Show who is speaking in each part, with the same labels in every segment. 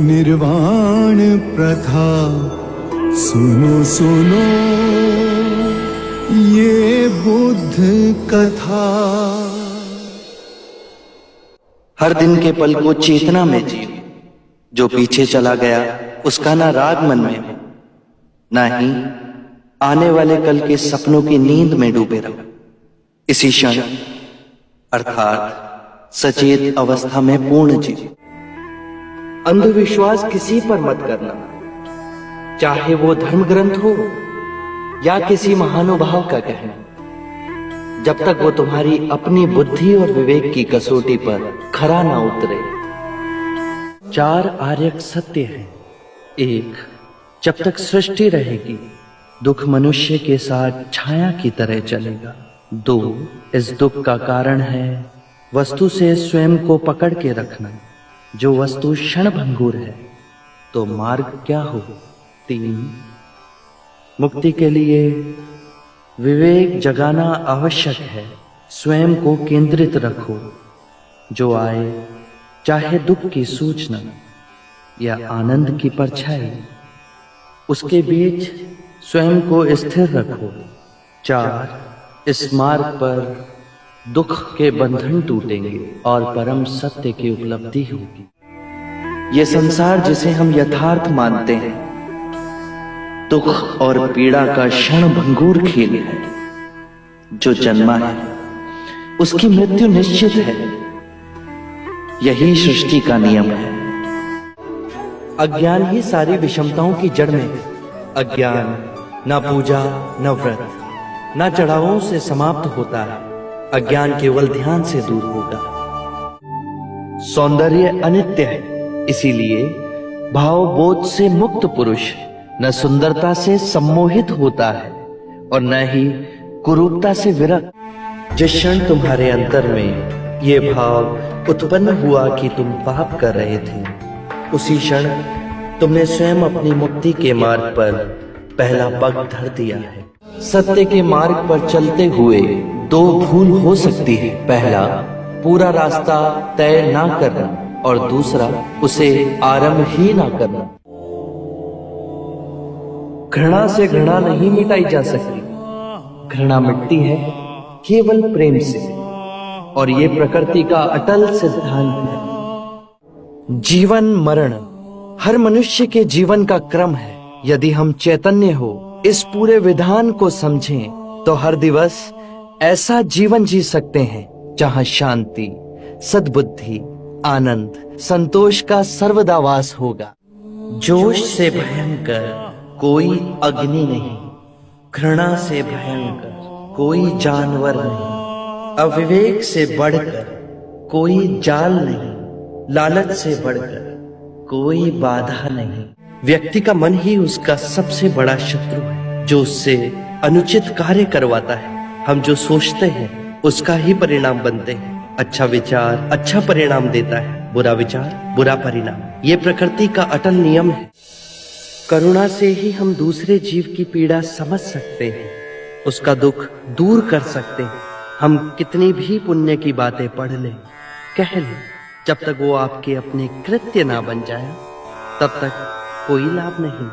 Speaker 1: निर्वाण प्रथा सुनो सुनो ये बुद्ध कथा।
Speaker 2: हर दिन के पल को चेतना में जियो, जो पीछे चला गया उसका ना राग मन में हो, ना ही आने वाले कल के सपनों की नींद में डूबे रहो। इसी क्षण अर्थात सचेत अवस्था में पूर्ण जियो। अंधविश्वास किसी पर मत करना, चाहे वो धर्म ग्रंथ हो या किसी महानुभाव का कहना, जब तक वो तुम्हारी अपनी बुद्धि और विवेक की कसौटी पर खरा ना उतरे। 4 आर्यक सत्य हैं। 1, जब तक सृष्टि रहेगी दुख मनुष्य के साथ छाया की तरह चलेगा। 2, इस दुख का कारण है वस्तु से स्वयं को पकड़ के रखना। जो वस्तु क्षणभंगुर है तो मार्ग क्या हो। 3, मुक्ति के लिए विवेक जगाना आवश्यक है। स्वयं को केंद्रित रखो, जो आए चाहे दुख की सूचना या आनंद की परछाई, उसके बीच स्वयं को स्थिर रखो। 4, इस मार्ग पर दुख के बंधन टूटेंगे और परम सत्य की उपलब्धि होगी। ये संसार जिसे हम यथार्थ मानते हैं दुख और पीड़ा का क्षणभंगुर खेल है। जो जन्मा है उसकी मृत्यु निश्चित है, यही सृष्टि का नियम है। अज्ञान ही सारी विषमताओं की जड़ में है। अज्ञान न पूजा न व्रत न चढ़ावों से समाप्त होता है। अज्ञान केवल ध्यान से दूर होगा। सौंदर्य अनित्य है, इसीलिए भाव बोध से मुक्त पुरुष न सुंदरता से सम्मोहित होता है और न ही कुरूपता से विरक्त। जिस क्षण तुम्हारे अंतर में ये भाव उत्पन्न हुआ कि तुम पाप कर रहे थे, उसी क्षण तुमने स्वयं अपनी मुक्ति के मार्ग पर पहला पग धर दिया है। सत्य के मार्ग पर चलते हुए 2 भूल हो सकती है। पहला, पूरा रास्ता तय ना करना और दूसरा, उसे आरंभ ही ना करना। घृणा से घृणा नहीं मिटाई जा सकती। घृणा मिटती है केवल प्रेम से, और ये प्रकृति का अटल सिद्धांत है। जीवन मरण हर मनुष्य के जीवन का क्रम है। यदि हम चैतन्य हो इस पूरे विधान को समझें तो हर दिवस ऐसा जीवन जी सकते हैं जहां शांति, सद्बुद्धि, आनंद, संतोष का सर्वदा वास होगा। जोश से भयंकर कोई अग्नि नहीं, घृणा से भयंकर कोई जानवर नहीं, अविवेक से बढ़कर कोई जाल नहीं, लालच से बढ़कर कोई बाधा नहीं। व्यक्ति का मन ही उसका सबसे बड़ा शत्रु है, जो उससे अनुचित कार्य करवाता है। हम जो सोचते हैं उसका ही परिणाम बनते हैं। अच्छा विचार अच्छा परिणाम देता है, बुरा विचार बुरा परिणाम। ये प्रकृति का अटल नियम है। करुणा से ही हम दूसरे जीव की पीड़ा समझ सकते हैं, उसका दुख दूर कर सकते हैं। हम कितनी भी पुण्य की बातें पढ़ लें, कह लें, जब तक वो आपके अपने कृत्य ना बन जाए तब तक कोई लाभ नहीं।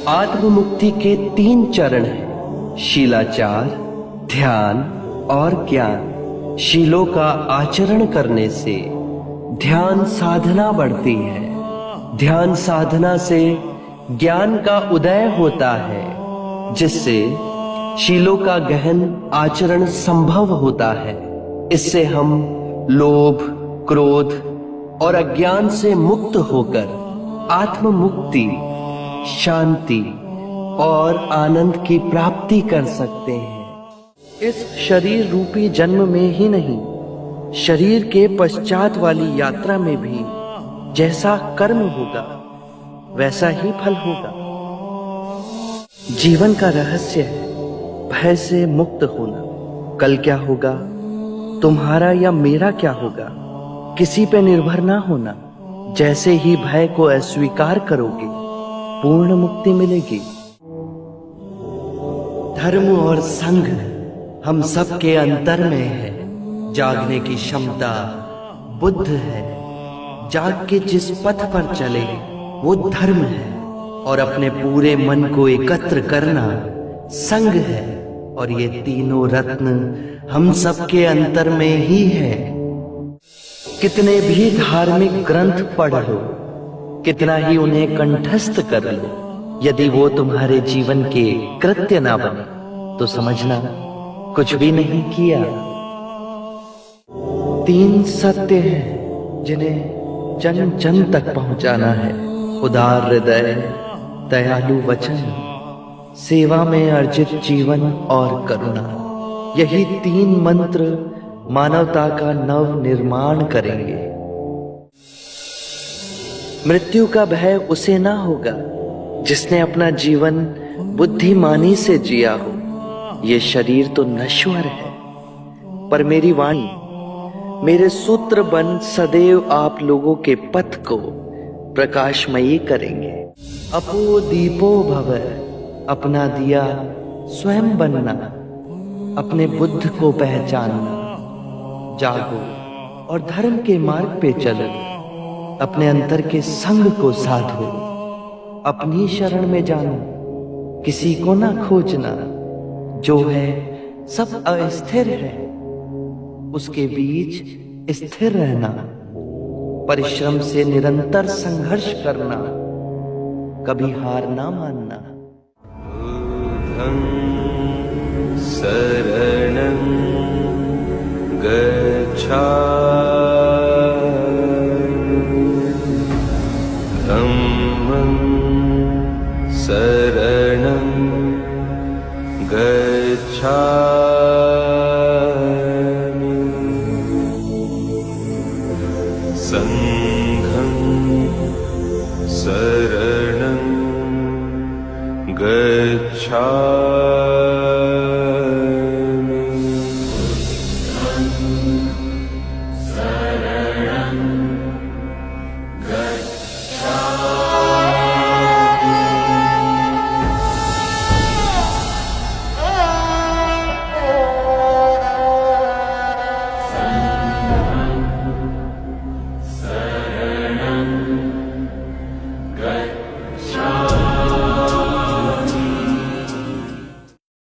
Speaker 2: आत्ममुक्ति के 3 चरण हैं, शीलाचार, ध्यान और ज्ञान। शीलों का आचरण करने से ध्यान साधना बढ़ती है। ध्यान साधना से ज्ञान का उदय होता है, जिससे शीलों का गहन आचरण संभव होता है। इससे हम लोभ, क्रोध और अज्ञान से मुक्त होकर आत्म मुक्ति, शांति और आनंद की प्राप्ति कर सकते हैं। इस शरीर रूपी जन्म में ही नहीं, शरीर के पश्चात वाली यात्रा में भी जैसा कर्म होगा वैसा ही फल होगा। जीवन का रहस्य है भय से मुक्त होना। कल क्या होगा, तुम्हारा या मेरा क्या होगा, किसी पे निर्भर ना होना। जैसे ही भय को अस्वीकार करोगे पूर्ण मुक्ति मिलेगी। धर्म और संघ हम सबके अंतर में है। जागने की क्षमता बुद्ध है, जाग के जिस पथ पर चले वो धर्म है, और अपने पूरे मन को एकत्र करना संग है। और ये तीनों रत्न हम सबके अंतर में ही है। कितने भी धार्मिक ग्रंथ पढ़ लो, कितना ही उन्हें कंठस्थ कर लो, यदि वो तुम्हारे जीवन के कृत्य ना बने तो समझना कुछ भी नहीं किया। 3 सत्य हैं जिन्हें जन जन तक पहुंचाना है। उदार हृदय, दयालु वचन, सेवा में अर्जित जीवन और करुणा। यही 3 मंत्र मानवता का नव निर्माण करेंगे। मृत्यु का भय उसे ना होगा जिसने अपना जीवन बुद्धिमानी से जिया हो। ये शरीर तो नश्वर है, पर मेरी वाणी, मेरे सूत्र बन सदैव आप लोगों के पथ को प्रकाशमयी करेंगे। अपो दीपो भव, अपना दिया स्वयं बनना, अपने बुद्ध को पहचानना। जागो और धर्म के मार्ग पे चलो, अपने अंतर के संग को साधो। अपनी शरण में जानो, किसी को ना खोजना। जो है सब अस्थिर है, उसके बीच स्थिर रहना। परिश्रम से निरंतर संघर्ष करना, कभी हार ना मानना।
Speaker 1: शरणं गच्छामि, धम्मं शरणं गच्छामि, संघं शरणं गच्छामि।